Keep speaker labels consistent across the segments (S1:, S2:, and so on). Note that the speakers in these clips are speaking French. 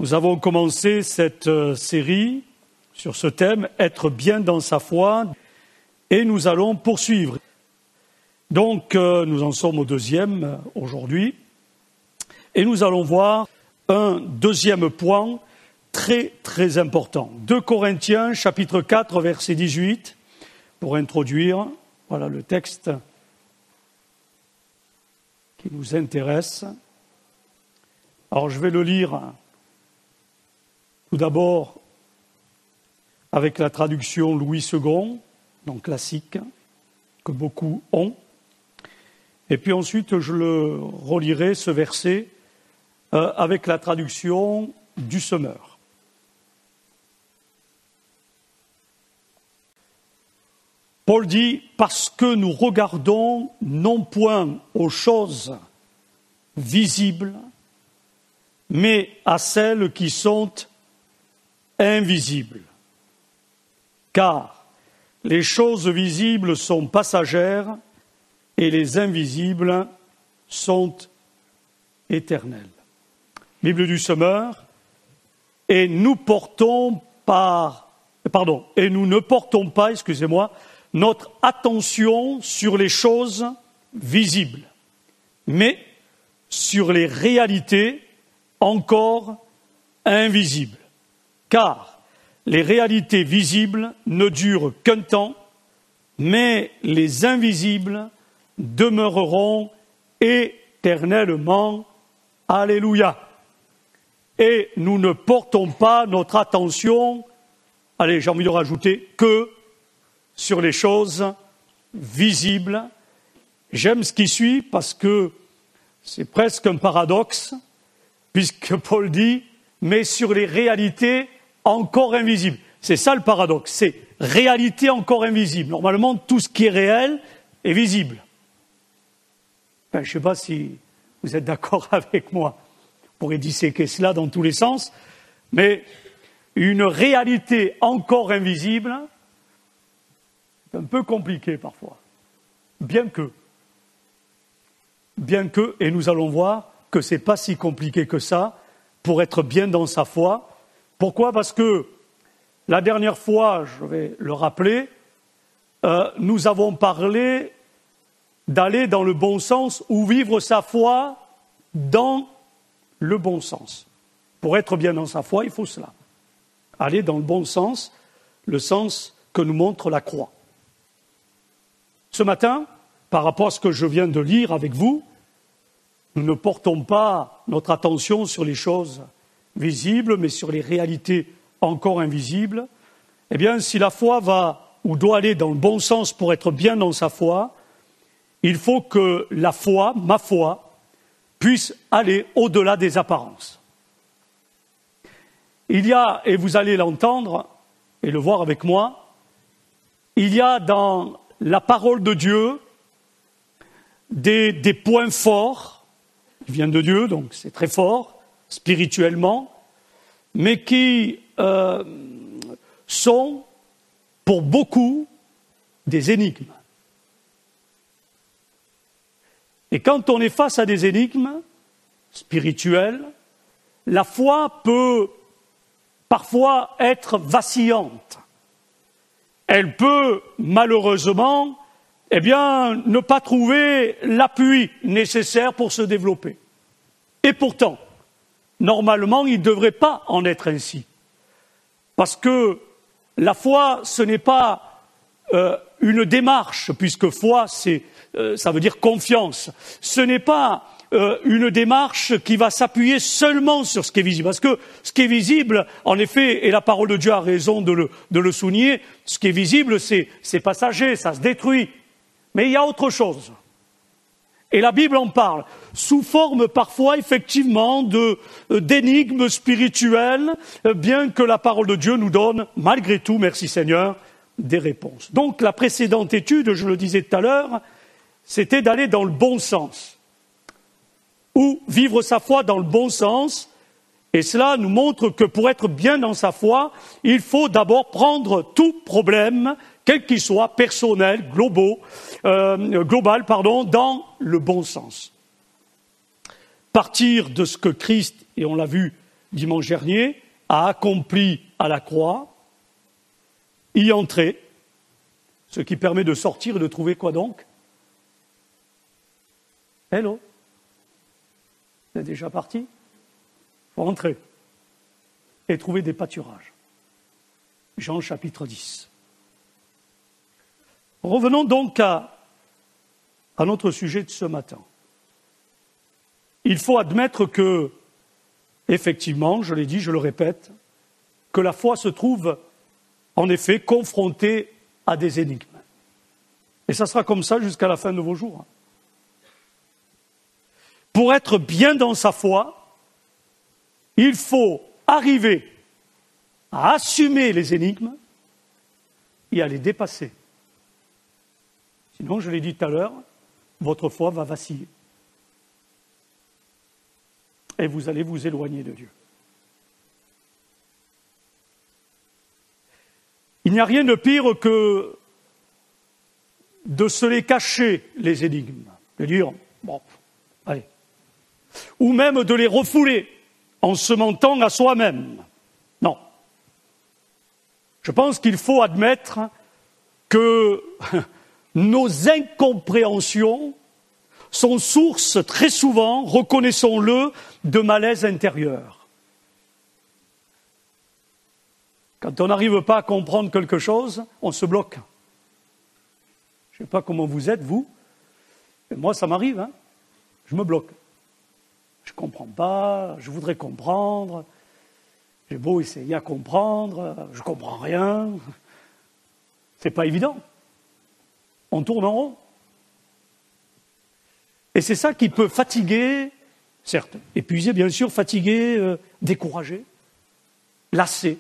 S1: Nous avons commencé cette série sur ce thème, être bien dans sa foi, et nous allons poursuivre. Donc, nous en sommes au deuxième aujourd'hui, et nous allons voir un deuxième point très très important. 2 Corinthiens, chapitre 4, verset 18, pour introduire, voilà le texte qui nous intéresse. Alors, je vais le lire tout d'abord avec la traduction Louis II, donc classique, que beaucoup ont. Et puis ensuite, je le relirai, ce verset, avec la traduction du Semeur. Paul dit « Parce que nous regardons non point aux choses visibles, mais à celles qui sont invisibles. Car les choses visibles sont passagères et les invisibles sont éternelles. » Bible du Semeur. Et nous ne portons pas, notre attention sur les choses visibles, mais sur les réalités encore invisibles. Car les réalités visibles ne durent qu'un temps, mais les invisibles demeureront éternellement. Alléluia. Et nous ne portons pas notre attention, j'ai envie de rajouter, que sur les choses visibles. J'aime ce qui suit parce que c'est presque un paradoxe, puisque Paul dit « mais sur les réalités encore invisibles ». C'est ça le paradoxe, c'est réalité encore invisible. Normalement, tout ce qui est réel est visible. Je ne sais pas si vous êtes d'accord avec moi. On pourrait disséquer cela dans tous les sens, mais une réalité encore invisible, c'est un peu compliqué parfois. Bien que, et nous allons voir que ce n'est pas si compliqué que ça pour être bien dans sa foi. Pourquoi ? Parce que la dernière fois, je vais le rappeler, nous avons parlé d'aller dans le bon sens ou vivre sa foi dans le bon sens. Pour être bien dans sa foi, il faut cela. Aller dans le bon sens, le sens que nous montre la croix. Ce matin, par rapport à ce que je viens de lire avec vous, nous ne portons pas notre attention sur les choses visibles, mais sur les réalités encore invisibles. Eh bien, si la foi va ou doit aller dans le bon sens pour être bien dans sa foi, il faut que la foi, ma foi, puisse aller au-delà des apparences. Il y a, et vous allez l'entendre et le voir avec moi, il y a dans la parole de Dieu des points forts, qui viennent de Dieu, donc c'est très fort, spirituellement, mais qui sont, pour beaucoup, des énigmes. Et quand on est face à des énigmes spirituelles, la foi peut parfois être vacillante. Elle peut malheureusement, ne pas trouver l'appui nécessaire pour se développer. Et pourtant, normalement, il ne devrait pas en être ainsi. Parce que la foi, ce n'est pas une démarche, puisque foi, ça veut dire confiance. Ce n'est pas une démarche qui va s'appuyer seulement sur ce qui est visible. Parce que ce qui est visible, en effet, et la parole de Dieu a raison de le souligner, ce qui est visible, c'est passager, ça se détruit. Mais il y a autre chose. Et la Bible en parle, sous forme parfois, effectivement, d'énigmes spirituelles, bien que la parole de Dieu nous donne, malgré tout, merci Seigneur, des réponses. Donc la précédente étude, je le disais tout à l'heure, c'était d'aller dans le bon sens, ou vivre sa foi dans le bon sens, et cela nous montre que pour être bien dans sa foi, il faut d'abord prendre tout problème, quel qu'il soit, personnel, global, dans le bon sens. Partir de ce que Christ, et on l'a vu dimanche dernier, a accompli à la croix, y entrer, ce qui permet de sortir et de trouver quoi donc? Hello, vous êtes déjà parti? Il faut rentrer et trouver des pâturages. Jean chapitre 10. Revenons donc à notre sujet de ce matin. Il faut admettre que, effectivement, je l'ai dit, je le répète, que la foi se trouve en effet confrontée à des énigmes. Et ça sera comme ça jusqu'à la fin de vos jours. Pour être bien dans sa foi, il faut arriver à assumer les énigmes et à les dépasser. Sinon, je l'ai dit tout à l'heure, votre foi va vaciller. Et vous allez vous éloigner de Dieu. Il n'y a rien de pire que de se les cacher, les énigmes. De dire, bon, allez. Ou même de les refouler en se mentant à soi-même. Non. Je pense qu'il faut admettre que nos incompréhensions sont source très souvent, reconnaissons-le, de malaise intérieur. Quand on n'arrive pas à comprendre quelque chose, on se bloque. Je ne sais pas comment vous êtes, vous, mais moi ça m'arrive, hein. Je me bloque. Je ne comprends pas, je voudrais comprendre, j'ai beau essayer à comprendre, je ne comprends rien. C'est pas évident. On tourne en rond. Et c'est ça qui peut fatiguer, certes, épuiser bien sûr, fatiguer, décourager, lasser.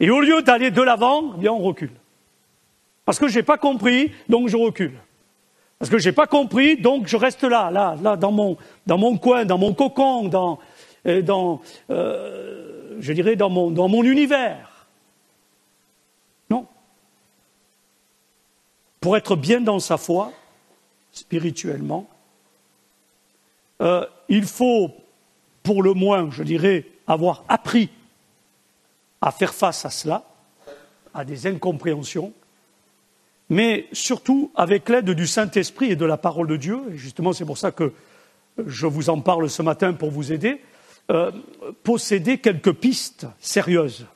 S1: Et au lieu d'aller de l'avant, eh bien on recule. Parce que je n'ai pas compris, donc je recule. Parce que je n'ai pas compris, donc je reste là, dans mon coin, dans mon cocon, dans mon univers. Non. Pour être bien dans sa foi, spirituellement, il faut, pour le moins, je dirais, avoir appris à faire face à cela, à des incompréhensions, mais surtout avec l'aide du Saint-Esprit et de la parole de Dieu, et justement c'est pour ça que je vous en parle ce matin pour vous aider, posséder quelques pistes sérieuses,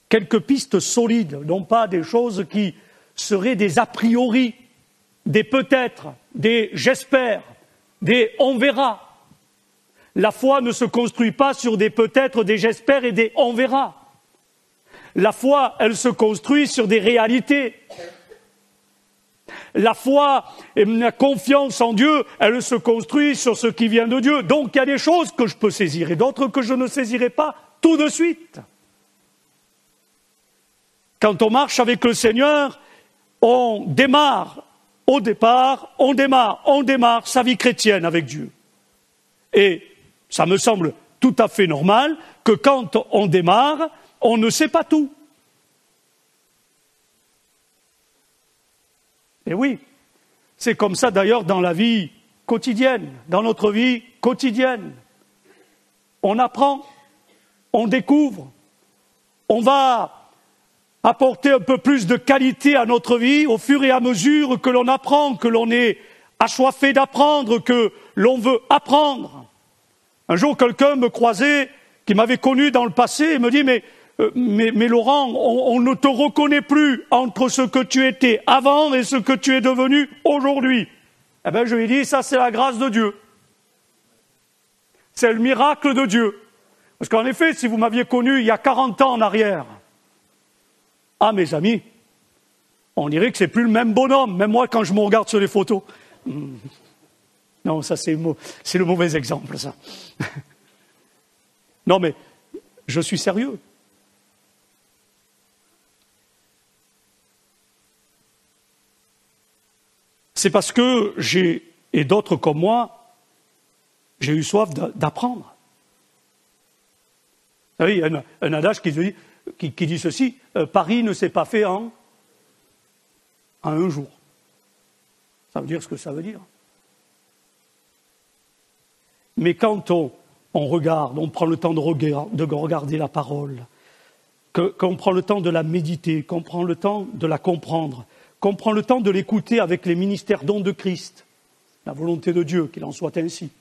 S1: quelques pistes solides, non pas des choses qui seraient des a priori, des peut-être, des j'espère, des on verra. La foi ne se construit pas sur des peut-être, des j'espère et des on verra. La foi, elle se construit sur des réalités. La foi et la confiance en Dieu, elle se construit sur ce qui vient de Dieu. Donc il y a des choses que je peux saisir et d'autres que je ne saisirai pas tout de suite. Quand on marche avec le Seigneur, on démarre sa vie chrétienne avec Dieu. Et ça me semble tout à fait normal que quand on démarre, on ne sait pas tout. Et oui, c'est comme ça d'ailleurs dans la vie quotidienne, dans notre vie quotidienne. On apprend, on découvre, on va apporter un peu plus de qualité à notre vie au fur et à mesure que l'on apprend, que l'on est assoiffé d'apprendre, que l'on veut apprendre. Un jour, quelqu'un me croisait, qui m'avait connu dans le passé, et me dit mais Laurent, on ne te reconnaît plus entre ce que tu étais avant et ce que tu es devenu aujourd'hui. Eh bien, je lui ai dit, ça c'est la grâce de Dieu. C'est le miracle de Dieu. Parce qu'en effet, si vous m'aviez connu il y a 40 ans en arrière, ah mes amis, on dirait que c'est plus le même bonhomme, même moi quand je me regarde sur les photos. Non, ça c'est le mauvais exemple, ça. Non mais, je suis sérieux. C'est parce que et d'autres comme moi, j'ai eu soif d'apprendre. Vous savez, il y a un adage qui dit ceci, Paris ne s'est pas fait en un jour. Ça veut dire ce que ça veut dire. Mais quand on regarde, on prend le temps de regarder la parole, qu'on prend le temps de la méditer, qu'on prend le temps de la comprendre, qu'on prend le temps de l'écouter avec les ministères dons de Christ, la volonté de Dieu, qu'il en soit ainsi,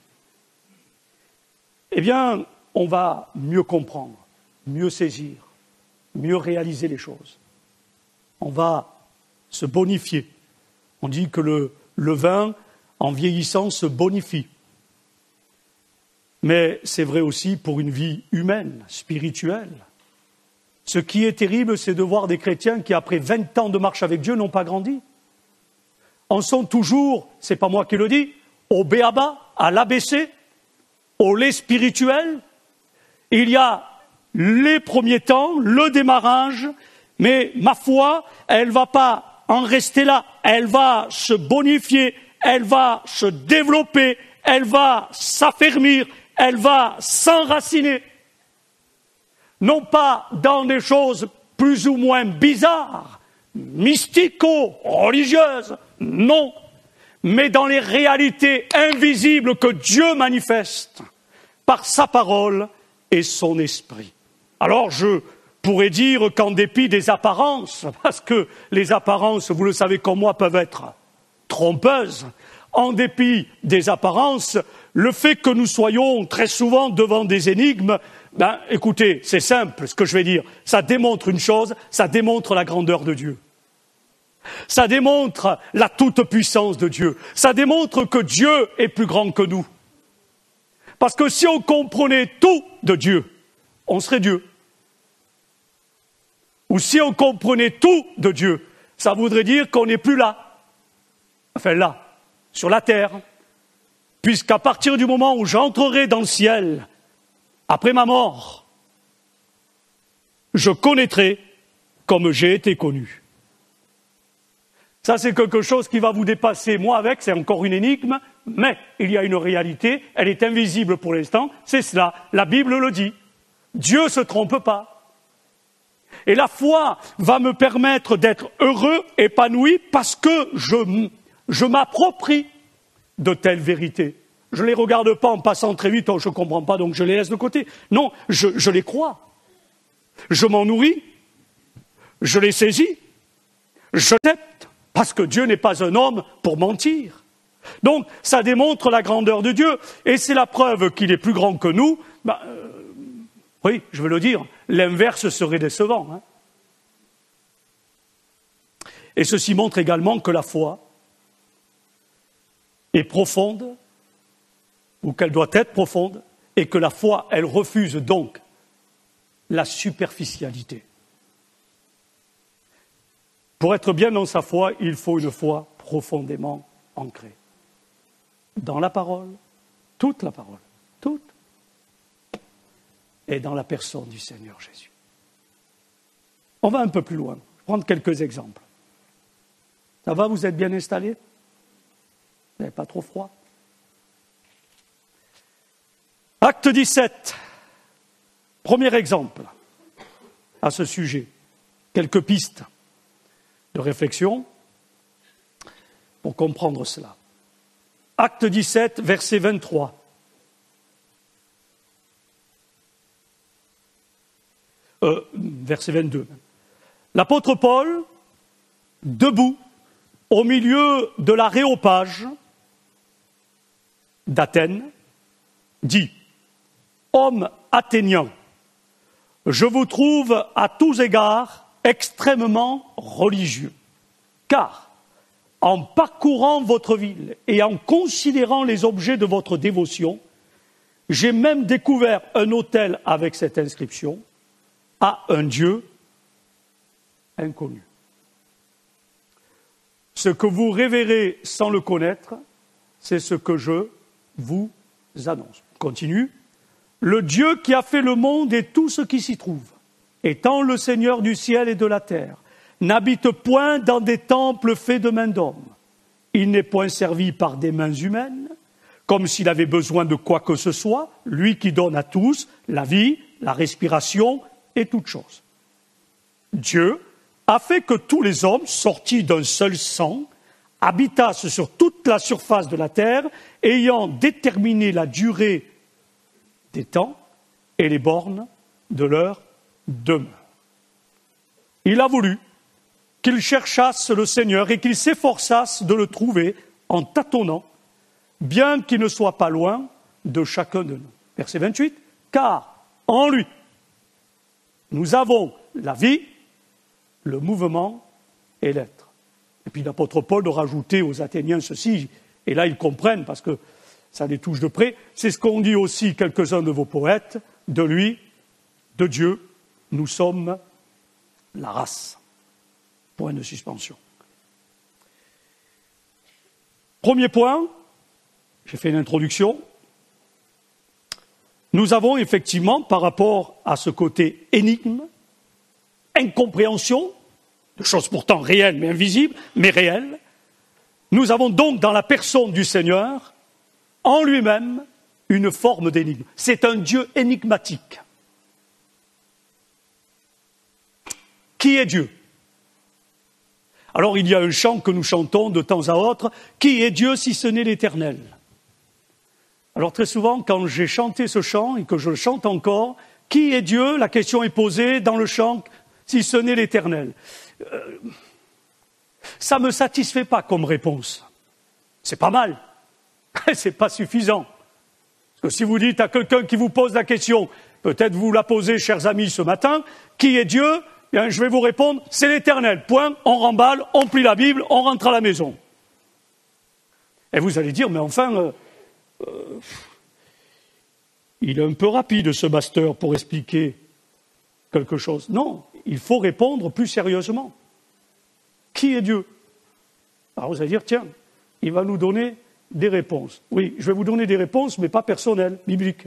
S1: eh bien, on va mieux comprendre, mieux saisir, mieux réaliser les choses. On va se bonifier. On dit que le vin, en vieillissant, se bonifie. Mais c'est vrai aussi pour une vie humaine, spirituelle. Ce qui est terrible, c'est de voir des chrétiens qui, après 20 ans de marche avec Dieu, n'ont pas grandi. En sont toujours, c'est pas moi qui le dis, au b.a.-ba, à l'ABC, au lait spirituel. Il y a les premiers temps, le démarrage, mais ma foi, elle ne va pas en rester là. Elle va se bonifier, elle va se développer, elle va s'affermir, elle va s'enraciner. Non pas dans des choses plus ou moins bizarres, mystico-religieuses, non, mais dans les réalités invisibles que Dieu manifeste par sa parole et son esprit. Alors je pourrais dire qu'en dépit des apparences, parce que les apparences, vous le savez comme moi, peuvent être trompeuses, en dépit des apparences, le fait que nous soyons très souvent devant des énigmes, écoutez, c'est simple ce que je vais dire, ça démontre une chose, ça démontre la grandeur de Dieu. Ça démontre la toute-puissance de Dieu. Ça démontre que Dieu est plus grand que nous. Parce que si on comprenait tout de Dieu, on serait Dieu. Ou si on comprenait tout de Dieu, ça voudrait dire qu'on n'est plus là. Enfin là, sur la terre. Puisqu'à partir du moment où j'entrerai dans le ciel, après ma mort, je connaîtrai comme j'ai été connu. Ça, c'est quelque chose qui va vous dépasser. Moi, avec, c'est encore une énigme, mais il y a une réalité, elle est invisible pour l'instant, c'est cela. La Bible le dit. Dieu ne se trompe pas. Et la foi va me permettre d'être heureux, épanoui, parce que je m'approprie de telles vérités. Je ne les regarde pas en passant très vite, je ne comprends pas, donc je les laisse de côté. Non, je les crois. Je m'en nourris, je les saisis, je l'accepte, parce que Dieu n'est pas un homme pour mentir. Donc, ça démontre la grandeur de Dieu, et c'est la preuve qu'il est plus grand que nous. Oui, je veux le dire, l'inverse serait décevant. Hein. Et ceci montre également que la foi est profonde, ou qu'elle doit être profonde, et que la foi, elle refuse donc la superficialité. Pour être bien dans sa foi, il faut une foi profondément ancrée. Dans la parole, toute la parole, toute, et dans la personne du Seigneur Jésus. On va un peu plus loin, je vais prendre quelques exemples. Ça va, vous êtes bien installés? Vous n'avez pas trop froid? Acte 17, premier exemple à ce sujet. Quelques pistes de réflexion pour comprendre cela. Acte 17, verset 23. Verset 22. L'apôtre Paul, debout, au milieu de l'aréopage d'Athènes, dit: Hommes athéniens, je vous trouve à tous égards extrêmement religieux, car en parcourant votre ville et en considérant les objets de votre dévotion, j'ai même découvert un autel avec cette inscription: à un Dieu inconnu. Ce que vous révérez sans le connaître, c'est ce que je vous annonce. Continue. Le Dieu qui a fait le monde et tout ce qui s'y trouve, étant le Seigneur du ciel et de la terre, n'habite point dans des temples faits de mains d'hommes. Il n'est point servi par des mains humaines, comme s'il avait besoin de quoi que ce soit, lui qui donne à tous la vie, la respiration et toutes choses. Dieu a fait que tous les hommes, sortis d'un seul sang, habitassent sur toute la surface de la terre, ayant déterminé la durée des temps et les bornes de leur demeure. Il a voulu qu'ils cherchassent le Seigneur et qu'ils s'efforçassent de le trouver en tâtonnant, bien qu'il ne soit pas loin de chacun de nous. Verset 28, « Car en lui, nous avons la vie, le mouvement et l'être. » Et puis l'apôtre Paul de rajouter aux Athéniens ceci, et là ils comprennent parce que ça les touche de près, c'est ce qu'ont dit aussi quelques-uns de vos poètes, de lui, de Dieu, nous sommes la race. Point de suspension. Premier point, j'ai fait une introduction. Nous avons effectivement, par rapport à ce côté énigme, incompréhension, de choses pourtant réelles mais invisibles, mais réelles, nous avons donc dans la personne du Seigneur, en lui-même, une forme d'énigme. C'est un Dieu énigmatique. Qui est Dieu ? Alors il y a un chant que nous chantons de temps à autre, « Qui est Dieu si ce n'est l'Éternel ?» Alors très souvent, quand j'ai chanté ce chant et que je le chante encore, « Qui est Dieu ?» La question est posée dans le chant, si ce n'est l'Éternel. Ça ne me satisfait pas comme réponse. C'est pas mal, c'est pas suffisant. Parce que si vous dites à quelqu'un qui vous pose la question, peut-être vous la posez, chers amis, ce matin, « Qui est Dieu ?» Bien, je vais vous répondre, c'est l'Éternel. Point, on remballe, on plie la Bible, on rentre à la maison. Et vous allez dire, mais enfin, il est un peu rapide ce master pour expliquer quelque chose. Non, il faut répondre plus sérieusement. Qui est Dieu ? Alors vous allez dire, tiens, il va nous donner des réponses. Oui, je vais vous donner des réponses, mais pas personnelles, bibliques.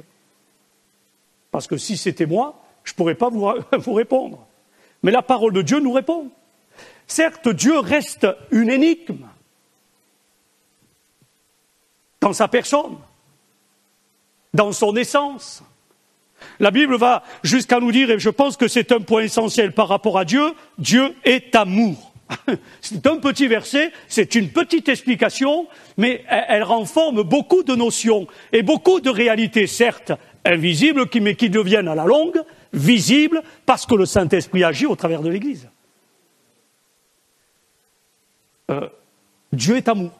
S1: Parce que si c'était moi, je ne pourrais pas vous répondre. Mais la parole de Dieu nous répond. Certes, Dieu reste une énigme dans sa personne, dans son essence. La Bible va jusqu'à nous dire, et je pense que c'est un point essentiel par rapport à Dieu, Dieu est amour. C'est un petit verset, c'est une petite explication, mais elle renforme beaucoup de notions et beaucoup de réalités, certes invisibles, mais qui deviennent à la longue visibles parce que le Saint-Esprit agit au travers de l'Église. Dieu est amour.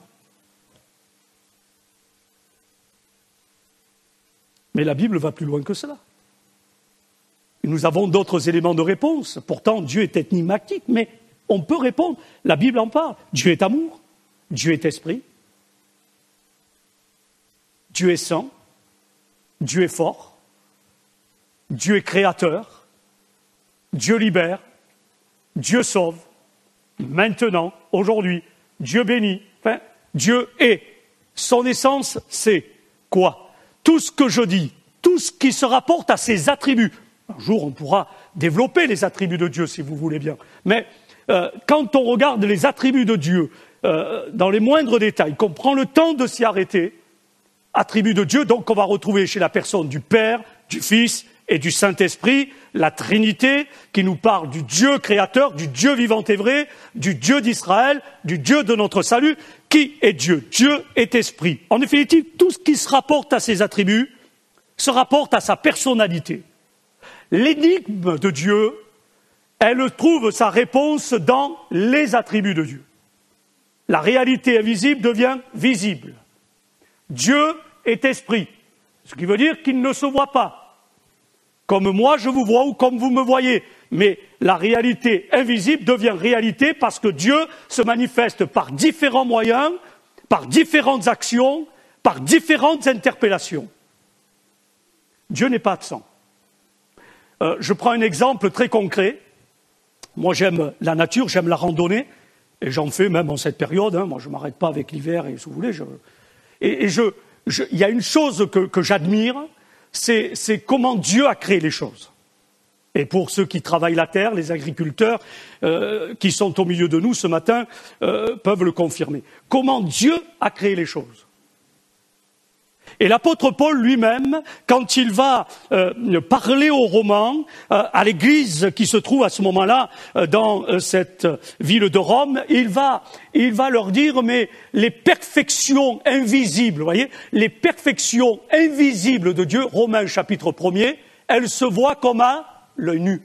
S1: Mais la Bible va plus loin que cela. Et nous avons d'autres éléments de réponse. Pourtant, Dieu est énigmatique, mais on peut répondre. La Bible en parle. Dieu est amour. Dieu est esprit. Dieu est saint. Dieu est fort. Dieu est créateur. Dieu libère. Dieu sauve. Maintenant, aujourd'hui, Dieu bénit. Enfin, Dieu est. Son essence, c'est quoi ? Tout ce que je dis, tout ce qui se rapporte à ses attributs. Un jour, on pourra développer les attributs de Dieu, si vous voulez bien. Mais quand on regarde les attributs de Dieu dans les moindres détails, qu'on prend le temps de s'y arrêter, attributs de Dieu, donc on va retrouver chez la personne du Père, du Fils et du Saint-Esprit, la Trinité, qui nous parle du Dieu créateur, du Dieu vivant et vrai, du Dieu d'Israël, du Dieu de notre salut. Qui est Dieu ? Dieu est esprit. En définitive, tout ce qui se rapporte à ses attributs se rapporte à sa personnalité. L'énigme de Dieu, elle trouve sa réponse dans les attributs de Dieu. La réalité invisible devient visible. Dieu est esprit, ce qui veut dire qu'il ne se voit pas, comme moi je vous vois ou comme vous me voyez. Mais la réalité invisible devient réalité parce que Dieu se manifeste par différents moyens, par différentes actions, par différentes interpellations. Dieu n'est pas absent. Je prends un exemple très concret. Moi j'aime la nature, j'aime la randonnée, et j'en fais même en cette période. Moi je ne m'arrête pas avec l'hiver, et si vous voulez. Il y a une chose que j'admire, c'est comment Dieu a créé les choses. Et pour ceux qui travaillent la terre, les agriculteurs qui sont au milieu de nous ce matin peuvent le confirmer. Comment Dieu a créé les choses. Et l'apôtre Paul lui-même, quand il va parler aux Romains, à l'église qui se trouve à ce moment-là dans cette ville de Rome, il va leur dire, mais les perfections invisibles, vous voyez, les perfections invisibles de Dieu, Romains chapitre 1er, elles se voient comme à l'œil nu.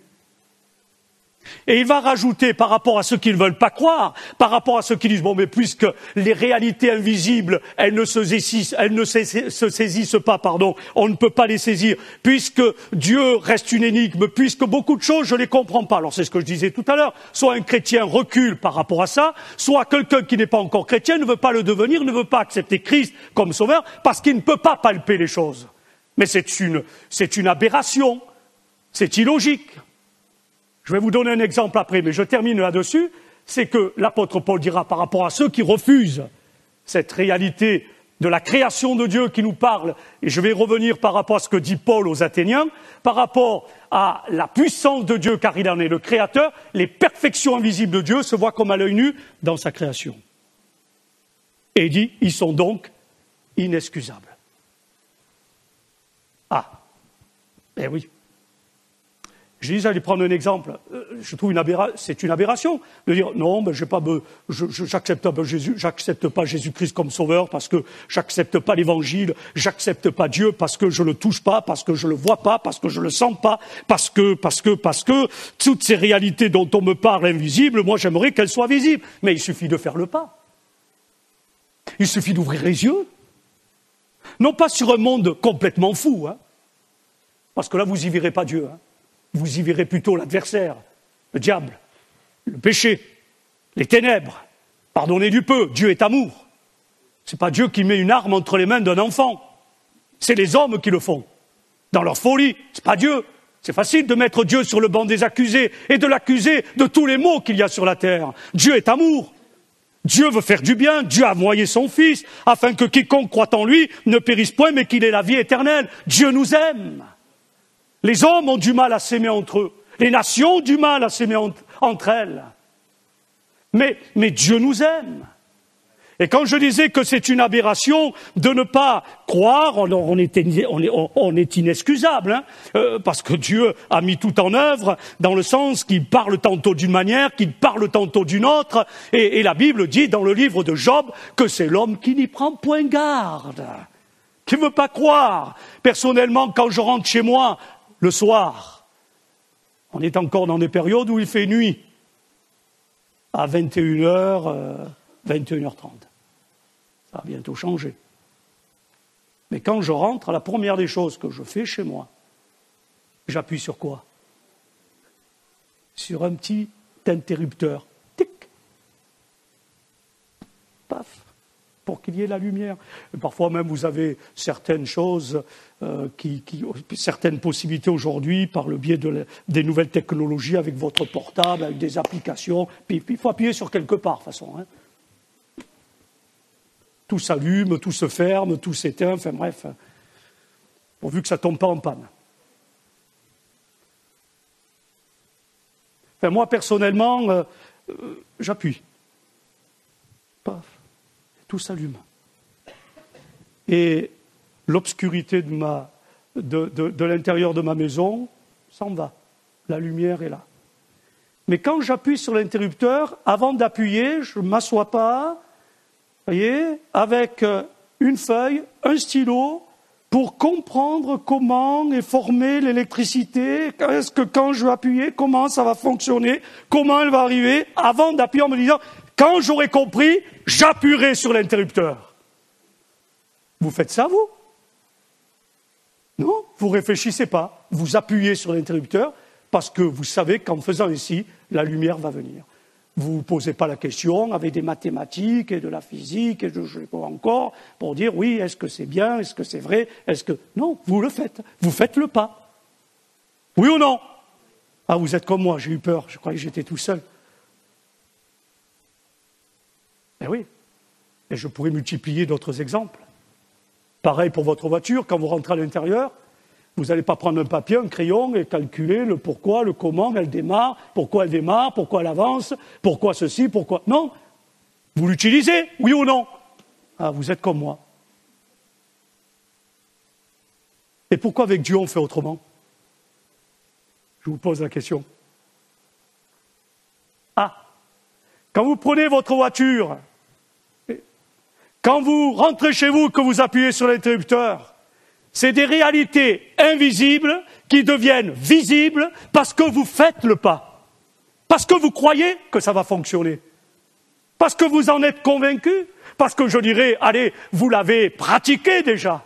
S1: Et il va rajouter par rapport à ceux qui ne veulent pas croire, par rapport à ceux qui disent, bon, mais puisque les réalités invisibles, elles ne se saisissent pas, on ne peut pas les saisir, puisque Dieu reste une énigme, puisque beaucoup de choses, je ne les comprends pas. Alors c'est ce que je disais tout à l'heure, soit un chrétien recule par rapport à ça, soit quelqu'un qui n'est pas encore chrétien ne veut pas le devenir, ne veut pas accepter Christ comme sauveur, parce qu'il ne peut pas palper les choses. Mais c'est une aberration, c'est illogique. Je vais vous donner un exemple après, mais je termine là-dessus, c'est que l'apôtre Paul dira par rapport à ceux qui refusent cette réalité de la création de Dieu qui nous parle, et je vais revenir par rapport à ce que dit Paul aux Athéniens, par rapport à la puissance de Dieu, car il en est le créateur, les perfections invisibles de Dieu se voient comme à l'œil nu dans sa création. Et il dit, ils sont donc inexcusables. Ah, ben oui. Je dis, j'allais prendre un exemple. Je trouve c'est une aberration de dire non, ben j'accepte pas Jésus-Christ comme sauveur parce que j'accepte pas l'Évangile, j'accepte pas Dieu parce que je le touche pas, parce que je le vois pas, parce que je le sens pas, parce que toutes ces réalités dont on me parle invisibles, moi j'aimerais qu'elles soient visibles. Mais il suffit de faire le pas. Il suffit d'ouvrir les yeux. Non pas sur un monde complètement fou, parce que là vous y verrez pas Dieu. Vous y verrez plutôt l'adversaire, le diable, le péché, les ténèbres. Pardonnez du peu, Dieu est amour. C'est pas Dieu qui met une arme entre les mains d'un enfant. C'est les hommes qui le font, dans leur folie. C'est pas Dieu. C'est facile de mettre Dieu sur le banc des accusés et de l'accuser de tous les maux qu'il y a sur la terre. Dieu est amour. Dieu veut faire du bien. Dieu a envoyé son Fils afin que quiconque croit en lui ne périsse point, mais qu'il ait la vie éternelle. Dieu nous aime. Les hommes ont du mal à s'aimer entre eux. Les nations ont du mal à s'aimer entre elles. Mais Dieu nous aime. Et quand je disais que c'est une aberration de ne pas croire, on est inexcusable, parce que Dieu a mis tout en œuvre, dans le sens qu'il parle tantôt d'une manière, qu'il parle tantôt d'une autre, et la Bible dit dans le livre de Job que c'est l'homme qui n'y prend point garde, qui ne veut pas croire. Personnellement, quand je rentre chez moi, le soir, on est encore dans des périodes où il fait nuit, à 21h, 21h30. Ça va bientôt changer. Mais quand je rentre, la première des choses que je fais chez moi, j'appuie sur quoi? Sur un petit interrupteur. Tic. Paf. Pour qu'il y ait la lumière. Et parfois même, vous avez certaines choses, certaines possibilités aujourd'hui par le biais des nouvelles technologies avec votre portable, avec des applications. Puis il faut appuyer sur quelque part, de toute façon. Tout s'allume, tout se ferme, tout s'éteint, enfin bref, pourvu que ça ne tombe pas en panne. Enfin, moi, personnellement, j'appuie. Paf. Tout s'allume. Et l'obscurité de l'intérieur de ma maison s'en va. La lumière est là. Mais quand j'appuie sur l'interrupteur, avant d'appuyer, je ne m'assois pas, voyez, avec une feuille, un stylo, pour comprendre comment est formée l'électricité, est-ce que quand je vais appuyer, comment ça va fonctionner, comment elle va arriver, avant d'appuyer en me disant, quand j'aurai compris, j'appuierai sur l'interrupteur. Vous faites ça, vous? Non, vous ne réfléchissez pas. Vous appuyez sur l'interrupteur parce que vous savez qu'en faisant ainsi, la lumière va venir. Vous ne vous posez pas la question avec des mathématiques et de la physique et je ne sais pas encore pour dire oui, est-ce que c'est bien, est-ce que c'est vrai, est-ce que... Non, vous le faites. Vous faites le pas. Oui ou non? Ah, vous êtes comme moi, j'ai eu peur, je croyais que j'étais tout seul. Eh oui, et je pourrais multiplier d'autres exemples. Pareil pour votre voiture, quand vous rentrez à l'intérieur, vous n'allez pas prendre un papier, un crayon et calculer le pourquoi, le comment elle démarre, pourquoi elle avance, pourquoi ceci, pourquoi... Non, vous l'utilisez, oui ou non? Ah, vous êtes comme moi. Et pourquoi avec Dieu on fait autrement? Je vous pose la question. Ah, quand vous prenez votre voiture, quand vous rentrez chez vous, que vous appuyez sur l'interrupteur, c'est des réalités invisibles qui deviennent visibles parce que vous faites le pas. Parce que vous croyez que ça va fonctionner. Parce que vous en êtes convaincu. Parce que je dirais, allez, vous l'avez pratiqué déjà.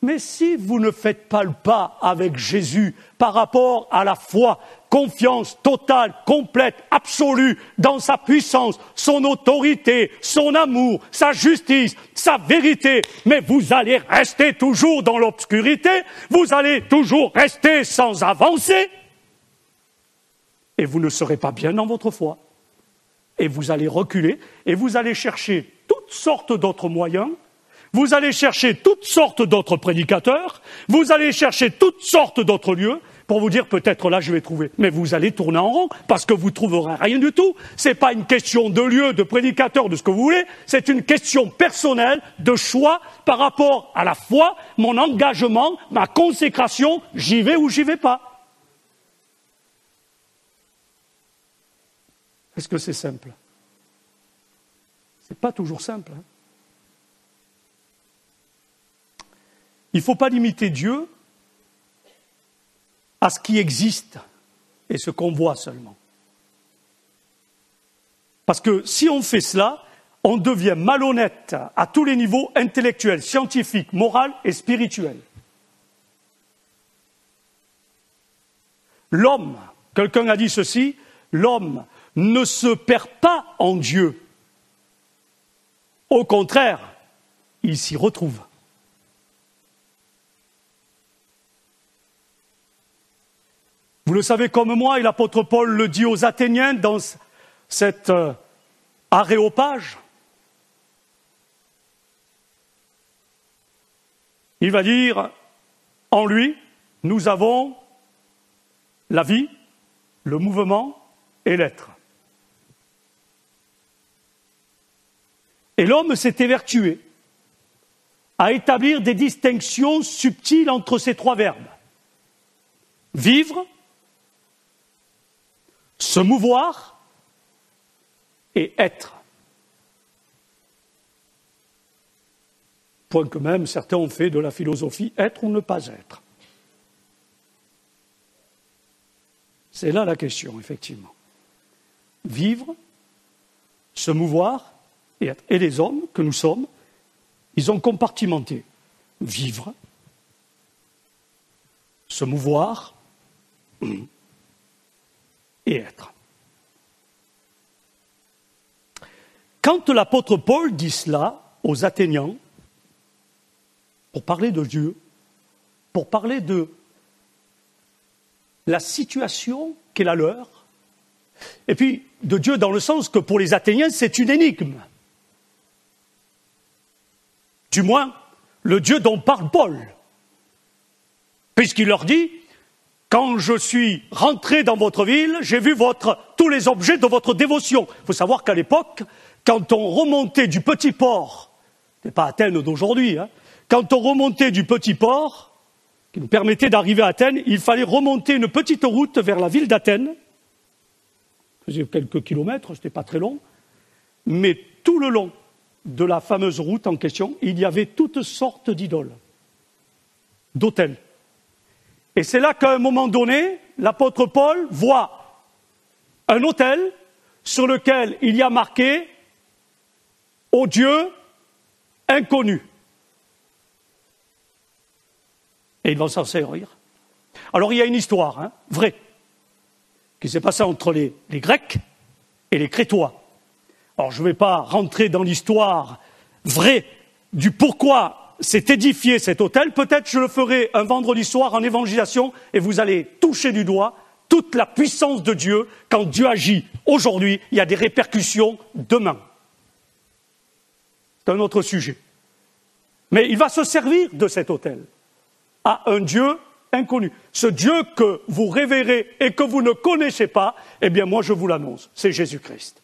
S1: Mais si vous ne faites pas le pas avec Jésus par rapport à la foi, confiance totale, complète, absolue dans sa puissance, son autorité, son amour, sa justice, sa vérité, mais vous allez rester toujours dans l'obscurité, vous allez toujours rester sans avancer, et vous ne serez pas bien dans votre foi. Et vous allez reculer, et vous allez chercher toutes sortes d'autres moyens. Vous allez chercher toutes sortes d'autres prédicateurs, vous allez chercher toutes sortes d'autres lieux pour vous dire peut-être là je vais trouver. Mais vous allez tourner en rond parce que vous ne trouverez rien du tout. Ce n'est pas une question de lieu, de prédicateur, de ce que vous voulez, c'est une question personnelle de choix par rapport à la foi, mon engagement, ma consécration, j'y vais ou j'y vais pas. Est-ce que c'est simple? C'est pas toujours simple. Il ne faut pas limiter Dieu à ce qui existe et ce qu'on voit seulement. Parce que si on fait cela, on devient malhonnête à tous les niveaux intellectuels, scientifiques, moraux et spirituels. L'homme, quelqu'un a dit ceci, l'homme ne se perd pas en Dieu. Au contraire, il s'y retrouve. Vous le savez comme moi, et l'apôtre Paul le dit aux Athéniens dans cet aréopage. Il va dire, en lui, nous avons la vie, le mouvement et l'être. Et l'homme s'est évertué à établir des distinctions subtiles entre ces trois verbes. Vivre, se mouvoir et être. Point que même certains ont fait de la philosophie être ou ne pas être. C'est là la question, effectivement. Vivre, se mouvoir et être. Et les hommes que nous sommes, ils ont compartimenté. Vivre, se mouvoir et être. Quand l'apôtre Paul dit cela aux Athéniens, pour parler de Dieu, pour parler de la situation qu'est la leur, et puis de Dieu dans le sens que pour les Athéniens, c'est une énigme. Du moins, le Dieu dont parle Paul. Puisqu'il leur dit, quand je suis rentré dans votre ville, j'ai vu tous les objets de votre dévotion. Il faut savoir qu'à l'époque, quand on remontait du petit port, ce n'est pas Athènes d'aujourd'hui, quand on remontait du petit port, qui nous permettait d'arriver à Athènes, il fallait remonter une petite route vers la ville d'Athènes. Ça faisait quelques kilomètres, ce n'était pas très long, mais tout le long de la fameuse route en question, il y avait toutes sortes d'idoles, d'autels. Et c'est là qu'à un moment donné, l'apôtre Paul voit un autel sur lequel il y a marqué « Au Dieu inconnu ». Et il va s'en servir. Alors il y a une histoire, vraie, qui s'est passée entre les Grecs et les Crétois. Alors je ne vais pas rentrer dans l'histoire vraie du pourquoi s'est édifié cet autel, peut-être je le ferai un vendredi soir en évangélisation et vous allez toucher du doigt toute la puissance de Dieu. Quand Dieu agit aujourd'hui, il y a des répercussions demain. C'est un autre sujet. Mais il va se servir de cet autel à un Dieu inconnu. Ce Dieu que vous révérez et que vous ne connaissez pas, eh bien moi je vous l'annonce, c'est Jésus-Christ.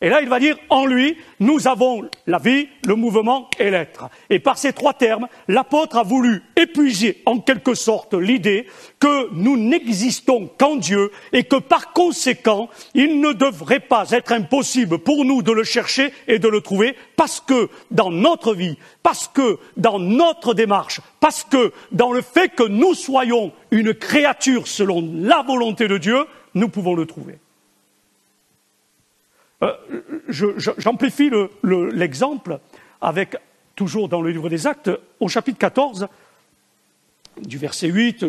S1: Et là, il va dire, en lui, nous avons la vie, le mouvement et l'être. Et par ces trois termes, l'apôtre a voulu épuiser en quelque sorte l'idée que nous n'existons qu'en Dieu et que par conséquent, il ne devrait pas être impossible pour nous de le chercher et de le trouver parce que dans notre vie, parce que dans notre démarche, parce que dans le fait que nous soyons une créature selon la volonté de Dieu, nous pouvons le trouver. J'amplifie l'exemple avec, toujours dans le livre des Actes, au chapitre 14, du verset 8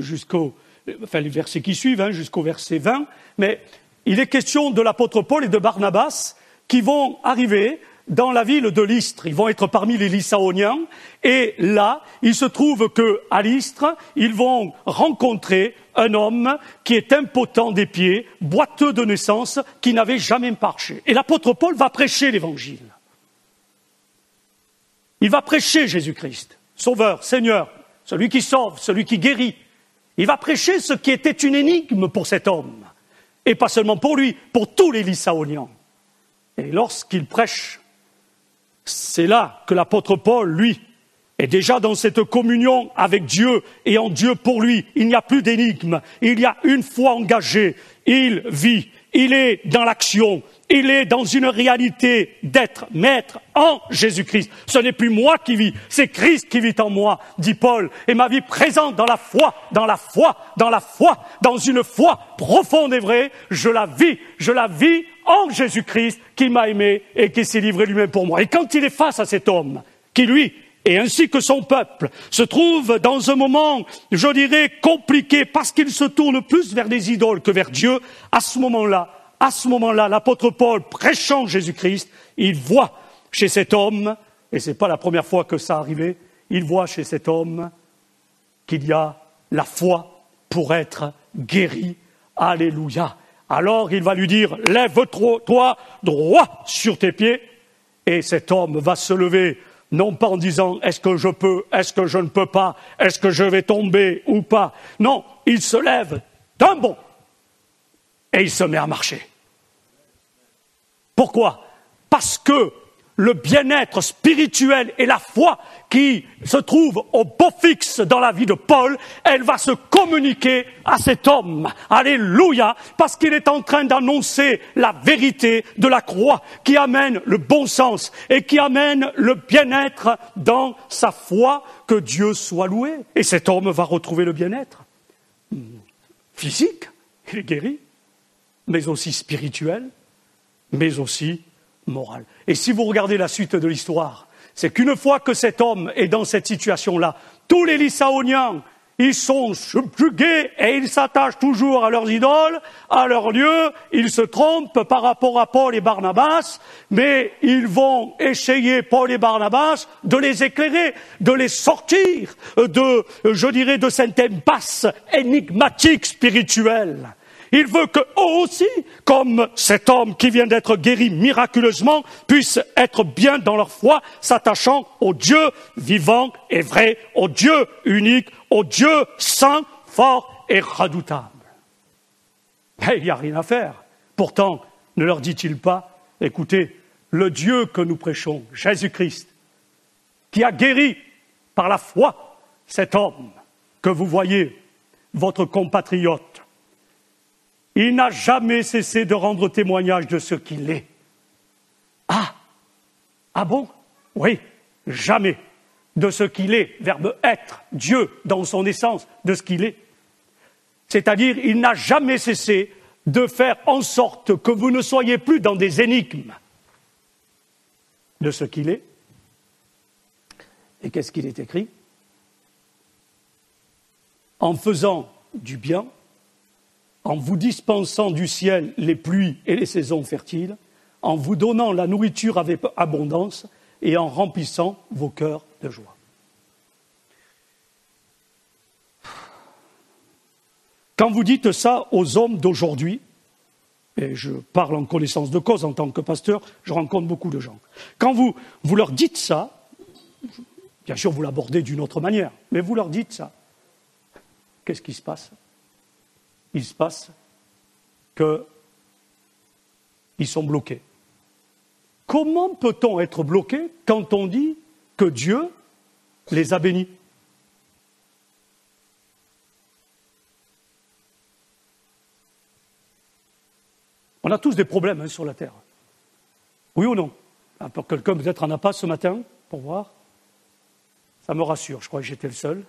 S1: les versets qui suivent, jusqu'au verset 20, mais il est question de l'apôtre Paul et de Barnabas qui vont arriver dans la ville de Lystre. Ils vont être parmi les Lycaoniens, et là, il se trouve qu'à Lystre, ils vont rencontrer un homme qui est impotent des pieds, boiteux de naissance, qui n'avait jamais marché. Et l'apôtre Paul va prêcher l'évangile. Il va prêcher Jésus-Christ, Sauveur, Seigneur, celui qui sauve, celui qui guérit. Il va prêcher ce qui était une énigme pour cet homme, et pas seulement pour lui, pour tous les Lycaoniens. Et lorsqu'il prêche, c'est là que l'apôtre Paul, lui, est déjà dans cette communion avec Dieu et en Dieu pour lui. Il n'y a plus d'énigme, il y a une foi engagée, il vit, il est dans l'action, il est dans une réalité d'être maître en Jésus-Christ. Ce n'est plus moi qui vis, c'est Christ qui vit en moi, dit Paul, et ma vie présente dans la foi, dans une foi profonde et vraie, je la vis en Jésus-Christ qui m'a aimé et qui s'est livré lui-même pour moi. Et quand il est face à cet homme, qui lui, et ainsi que son peuple, se trouve dans un moment, je dirais, compliqué, parce qu'il se tourne plus vers des idoles que vers Dieu, à ce moment-là, l'apôtre Paul, prêchant Jésus-Christ, il voit chez cet homme, et ce n'est pas la première fois que ça arrivait, il voit chez cet homme qu'il y a la foi pour être guéri. Alléluia. Alors il va lui dire, lève-toi droit sur tes pieds, et cet homme va se lever, non pas en disant, est-ce que je peux, est-ce que je ne peux pas, est-ce que je vais tomber ou pas. Non, il se lève d'un bond, et il se met à marcher. Pourquoi? Parce que le bien-être spirituel et la foi qui se trouvent au beau fixe dans la vie de Paul, elle va se communiquer à cet homme. Alléluia, parce qu'il est en train d'annoncer la vérité de la croix qui amène le bon sens et qui amène le bien-être dans sa foi. Que Dieu soit loué. Et cet homme va retrouver le bien-être physique, il est guéri, mais aussi spirituel, mais aussi moral. Et si vous regardez la suite de l'histoire, c'est qu'une fois que cet homme est dans cette situation-là, tous les Lycaoniens, ils sont subjugués et ils s'attachent toujours à leurs idoles, à leurs dieux, ils se trompent par rapport à Paul et Barnabas, mais ils vont essayer, Paul et Barnabas, de les éclairer, de les sortir de cette impasse énigmatique spirituelle. Il veut qu'eux aussi, comme cet homme qui vient d'être guéri miraculeusement, puissent être bien dans leur foi, s'attachant au Dieu vivant et vrai, au Dieu unique, au Dieu saint, fort et redoutable. Mais il n'y a rien à faire. Pourtant, ne leur dit-il pas, écoutez, le Dieu que nous prêchons, Jésus-Christ, qui a guéri par la foi cet homme que vous voyez, votre compatriote, il n'a jamais cessé de rendre témoignage de ce qu'il est. Ah bon? Oui, jamais. De ce qu'il est, verbe être, Dieu dans son essence, de ce qu'il est. C'est-à-dire, il n'a jamais cessé de faire en sorte que vous ne soyez plus dans des énigmes de ce qu'il est. Et qu'est-ce qu'il est écrit? En faisant du bien, en vous dispensant du ciel les pluies et les saisons fertiles, en vous donnant la nourriture avec abondance et en remplissant vos cœurs de joie. Quand vous dites ça aux hommes d'aujourd'hui, et je parle en connaissance de cause en tant que pasteur, je rencontre beaucoup de gens. Quand vous leur dites ça, bien sûr vous l'abordez d'une autre manière, mais vous leur dites ça, qu'est-ce qui se passe? Il se passe qu'ils sont bloqués. comment peut-on être bloqué quand on dit que Dieu les a bénis? On a tous des problèmes sur la terre. Oui ou non? Pour quelqu'un peut-être en a pas ce matin, pour voir. Ça me rassure, je crois que j'étais le seul.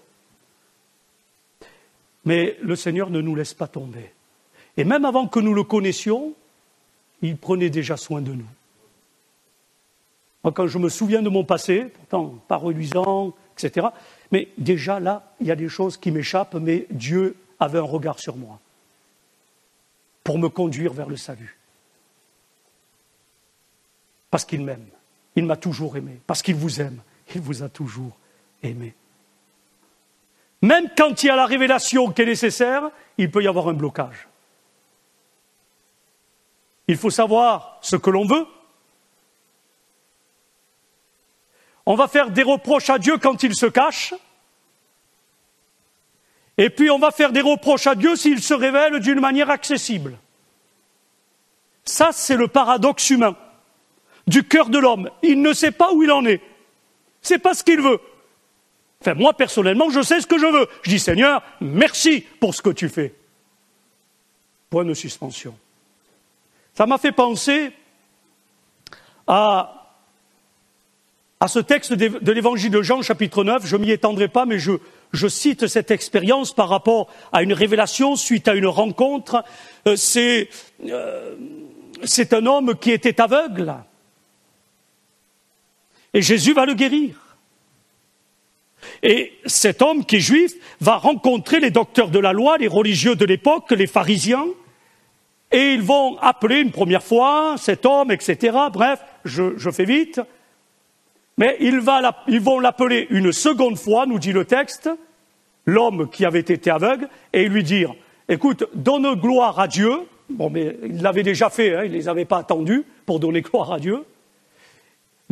S1: Mais le Seigneur ne nous laisse pas tomber. Et même avant que nous le connaissions, il prenait déjà soin de nous. Moi, quand je me souviens de mon passé, pourtant pas reluisant, etc., mais déjà là, il y a des choses qui m'échappent, mais Dieu avait un regard sur moi pour me conduire vers le salut. Parce qu'il m'aime. Il m'a toujours aimé. Parce qu'il vous aime. Il vous a toujours aimé. Même quand il y a la révélation qui est nécessaire, il peut y avoir un blocage. Il faut savoir ce que l'on veut. On va faire des reproches à Dieu quand il se cache. Et puis on va faire des reproches à Dieu s'il se révèle d'une manière accessible. Ça, c'est le paradoxe humain du cœur de l'homme. Il ne sait pas où il en est. C'est pas ce qu'il veut. Enfin, moi, personnellement, je sais ce que je veux. Je dis, Seigneur, merci pour ce que tu fais. Point de suspension. Ça m'a fait penser à ce texte de l'évangile de Jean, chapitre 9. Je ne m'y étendrai pas, mais je cite cette expérience par rapport à une révélation suite à une rencontre. C'est un homme qui était aveugle. Et Jésus va le guérir. Et cet homme qui est juif va rencontrer les docteurs de la loi, les religieux de l'époque, les pharisiens, et ils vont appeler une première fois cet homme, etc. Bref, je fais vite. Mais ils vont l'appeler une seconde fois, nous dit le texte, l'homme qui avait été aveugle, et lui dire, écoute, donne gloire à Dieu. Bon, mais il l'avait déjà fait, il ne les avait pas attendus pour donner gloire à Dieu.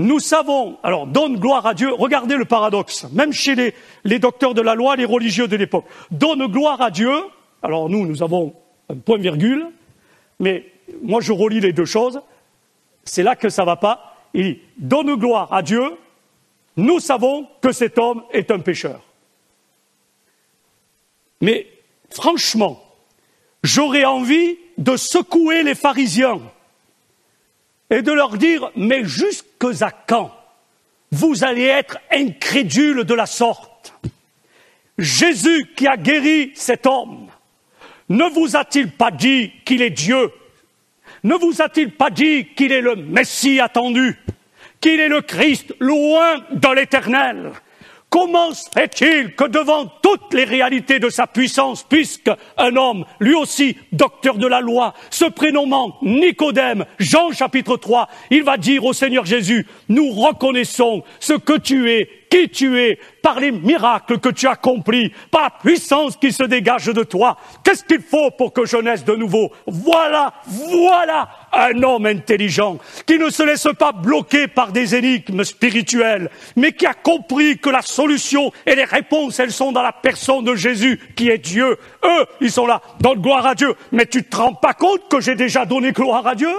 S1: Nous savons, alors donne gloire à Dieu, regardez le paradoxe, même chez les docteurs de la loi, les religieux de l'époque. Donne gloire à Dieu, alors nous avons un point-virgule, mais moi je relis les deux choses, c'est là que ça ne va pas. Il dit, donne gloire à Dieu, nous savons que cet homme est un pécheur. Mais franchement, j'aurais envie de secouer les pharisiens et de leur dire, mais jusqu'à quand vous allez être incrédules de la sorte? Jésus qui a guéri cet homme, ne vous a-t-il pas dit qu'il est Dieu? Ne vous a-t-il pas dit qu'il est le Messie attendu? Qu'il est le Christ loin de l'Éternel? Comment se fait-il que devant toutes les réalités de sa puissance, puisque un homme, lui aussi, docteur de la loi, se prénommant Nicodème, Jean chapitre 3, il va dire au Seigneur Jésus, nous reconnaissons ce que tu es, qui tu es, par les miracles que tu as accomplis, par la puissance qui se dégage de toi. Qu'est-ce qu'il faut pour que je naisse de nouveau? Voilà un homme intelligent, qui ne se laisse pas bloquer par des énigmes spirituelles, mais qui a compris que la solution et les réponses, elles sont dans la personne de Jésus, qui est Dieu. Eux, ils sont là, donne gloire à Dieu. Mais tu ne te rends pas compte que j'ai déjà donné gloire à Dieu?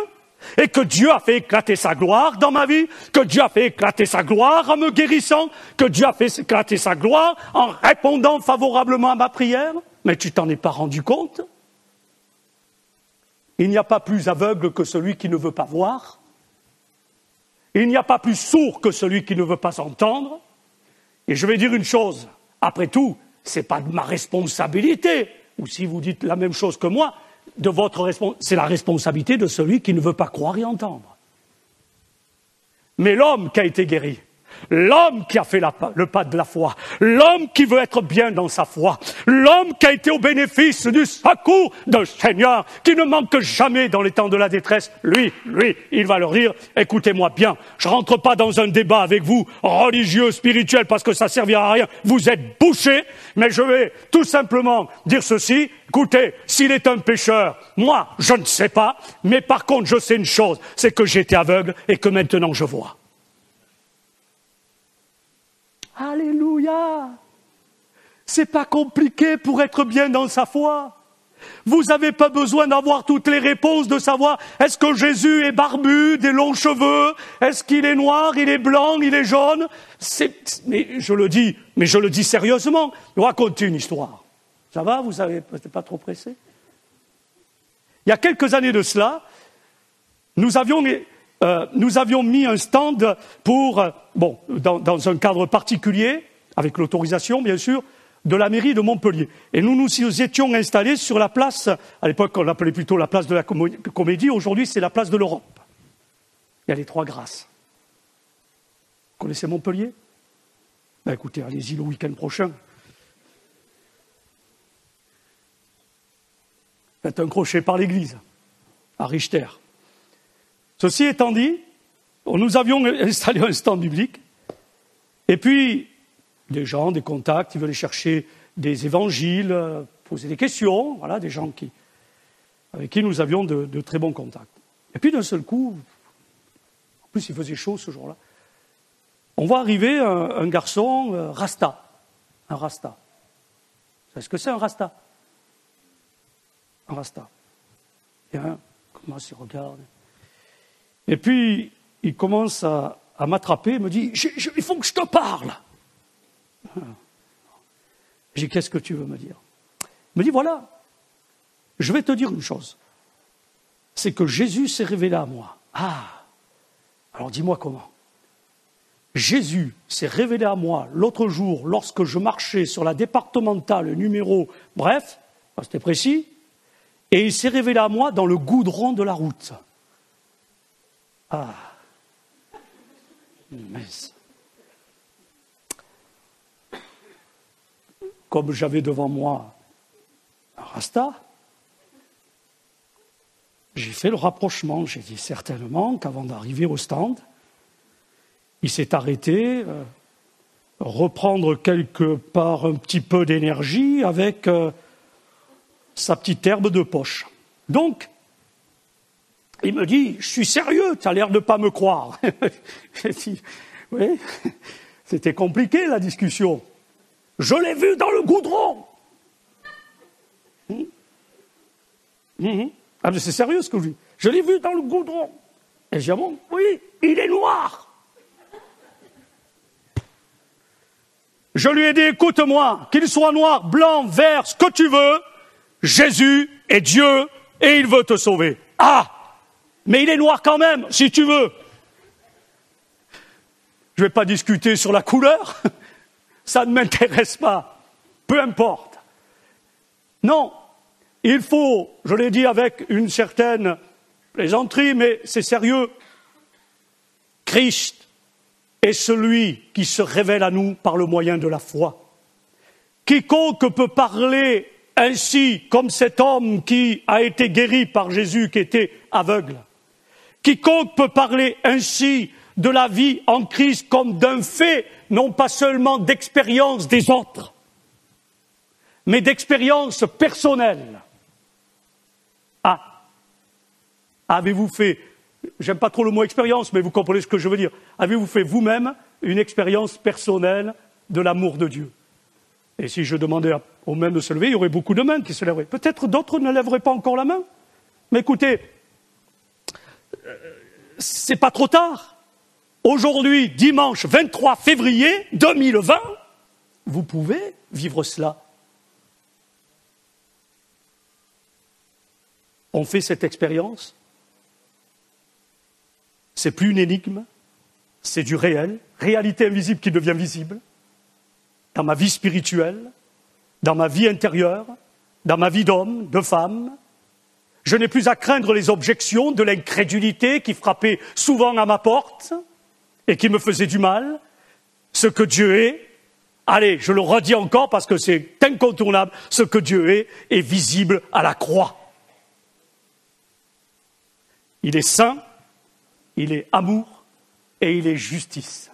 S1: Et que Dieu a fait éclater sa gloire dans ma vie, que Dieu a fait éclater sa gloire en me guérissant, que Dieu a fait éclater sa gloire en répondant favorablement à ma prière? Mais tu t'en es pas rendu compte? Il n'y a pas plus aveugle que celui qui ne veut pas voir. Il n'y a pas plus sourd que celui qui ne veut pas entendre. Et je vais dire une chose, après tout, ce n'est pas de ma responsabilité, ou si vous dites la même chose que moi, c'est la responsabilité de celui qui ne veut pas croire et entendre. Mais l'homme qui a été guéri, l'homme qui a fait le pas de la foi, l'homme qui veut être bien dans sa foi, l'homme qui a été au bénéfice du secours d'un Seigneur qui ne manque jamais dans les temps de la détresse, lui, il va leur dire, écoutez-moi bien, je rentre pas dans un débat avec vous, religieux, spirituel, parce que ça servira à rien, vous êtes bouchés, mais je vais tout simplement dire ceci, écoutez, s'il est un pécheur, moi, je ne sais pas, mais par contre, je sais une chose, c'est que j'étais aveugle et que maintenant je vois. Alléluia! C'est pas compliqué pour être bien dans sa foi. Vous n'avez pas besoin d'avoir toutes les réponses, de savoir est-ce que Jésus est barbu, des longs cheveux, est-ce qu'il est noir, il est blanc, il est jaune. Mais je le dis sérieusement. Racontez une histoire. Ça va, vous n'êtes pas trop pressé? Il y a quelques années de cela, nous avions mis un stand pour, dans un cadre particulier, avec l'autorisation bien sûr, de la mairie de Montpellier. Et nous étions installés sur la place, à l'époque on l'appelait plutôt la place de la Comédie, aujourd'hui c'est la place de l'Europe. Il y a les Trois Grâces. Vous connaissez Montpellier? Ben écoutez, allez-y le week-end prochain. Faites un crochet par l'église, à Richter. Ceci étant dit, nous avions installé un stand biblique, et puis des gens, des contacts, qui venaient chercher des évangiles, poser des questions, voilà, des gens avec qui nous avions de très bons contacts. Et puis d'un seul coup, en plus il faisait chaud ce jour-là, on voit arriver un garçon rasta, un rasta. Vous savez ce que c'est un rasta? Un rasta. Et comment il regarde. Et puis il commence à m'attraper, il me dit il faut que je te parle. J'ai dit, qu'est-ce que tu veux me dire? Il me dit, voilà, je vais te dire une chose. C'est que Jésus s'est révélé à moi. Ah, alors dis-moi comment. Jésus s'est révélé à moi l'autre jour lorsque je marchais sur la départementale numéro, bref, c'était précis, et il s'est révélé à moi dans le goudron de la route. Ah, mince. Comme j'avais devant moi un rasta, j'ai fait le rapprochement. J'ai dit certainement qu'avant d'arriver au stand, il s'est arrêté, reprendre quelque part un petit peu d'énergie avec sa petite herbe de poche. Donc, il me dit, je suis sérieux, tu as l'air de ne pas me croire. J'ai dit, oui, c'était compliqué la discussion. Je l'ai vu dans le goudron. Ah, mais c'est sérieux ce que je dis. Je l'ai vu dans le goudron. Et j'ai dit, bon, oui, il est noir. Je lui ai dit, écoute-moi, qu'il soit noir, blanc, vert, ce que tu veux, Jésus est Dieu et il veut te sauver. Ah, mais il est noir quand même, si tu veux. Je ne vais pas discuter sur la couleur. Ça ne m'intéresse pas, peu importe. Non, il faut, je l'ai dit avec une certaine plaisanterie, mais c'est sérieux, Christ est celui qui se révèle à nous par le moyen de la foi. Quiconque peut parler ainsi, comme cet homme qui a été guéri par Jésus, qui était aveugle, quiconque peut parler ainsi de la vie en Christ comme d'un fait, non pas seulement d'expérience des autres, mais d'expérience personnelle. Ah, avez-vous fait, j'aime pas trop le mot expérience, mais vous comprenez ce que je veux dire, avez-vous fait vous-même une expérience personnelle de l'amour de Dieu? Et si je demandais aux mains de se lever, il y aurait beaucoup de mains qui se lèveraient. Peut-être d'autres ne lèveraient pas encore la main. Mais écoutez, c'est pas trop tard. Aujourd'hui, dimanche 23 février 2020, vous pouvez vivre cela. On fait cette expérience. C'est plus une énigme, c'est du réel, réalité invisible qui devient visible, dans ma vie spirituelle, dans ma vie intérieure, dans ma vie d'homme, de femme. Je n'ai plus à craindre les objections de l'incrédulité qui frappait souvent à ma porte et qui me faisait du mal. Ce que Dieu est, allez, je le redis encore parce que c'est incontournable, ce que Dieu est visible à la croix. Il est saint, il est amour et il est justice.